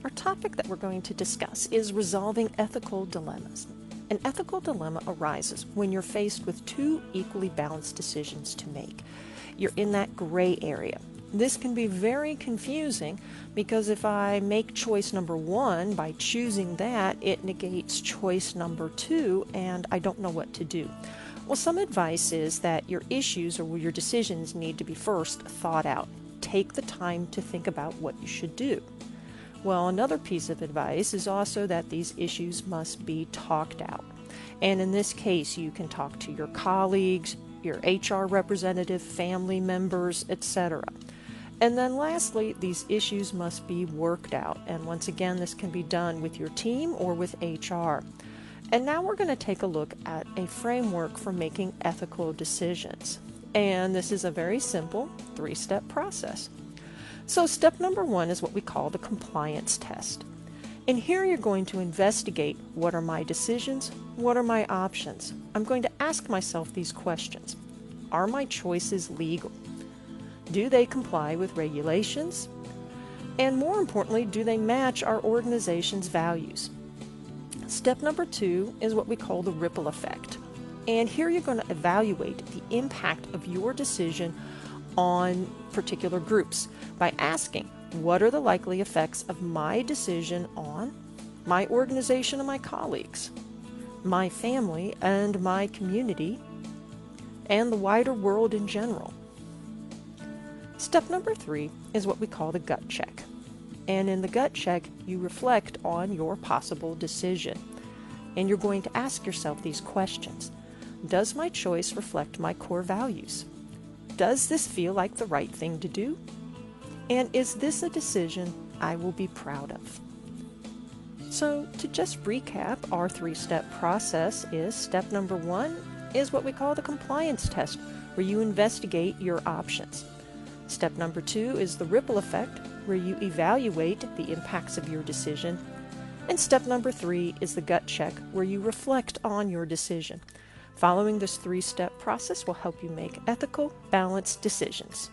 Our topic that we're going to discuss is resolving ethical dilemmas. An ethical dilemma arises when you're faced with two equally balanced decisions to make. You're in that gray area. This can be very confusing because if I make choice number one, by choosing that, it negates choice number two, and I don't know what to do. Well, some advice is that your issues or your decisions need to be first thought out. Take the time to think about what you should do. Well, another piece of advice is also that these issues must be talked out. And in this case, you can talk to your colleagues, your HR representative, family members, etc. And then lastly, these issues must be worked out. And once again, this can be done with your team or with HR. And now we're going to take a look at a framework for making ethical decisions. And this is a very simple three-step process. So step number one is what we call the compliance test. And here you're going to investigate what are my decisions, what are my options. I'm going to ask myself these questions. Are my choices legal? Do they comply with regulations? And more importantly, do they match our organization's values? Step number two is what we call the ripple effect. And here you're going to evaluate the impact of your decision on particular groups by asking, what are the likely effects of my decision on my organization and my colleagues, my family and my community, and the wider world in general? Step number three is what we call the gut check. And in the gut check, you reflect on your possible decision. And you're going to ask yourself these questions. Does my choice reflect my core values? Does this feel like the right thing to do? And is this a decision I will be proud of? So to just recap, our three-step process is step number one is what we call the compliance test, where you investigate your options. Step number two is the ripple effect, where you evaluate the impacts of your decision. And step number three is the gut check, where you reflect on your decision. Following this three-step process will help you make ethical, balanced decisions.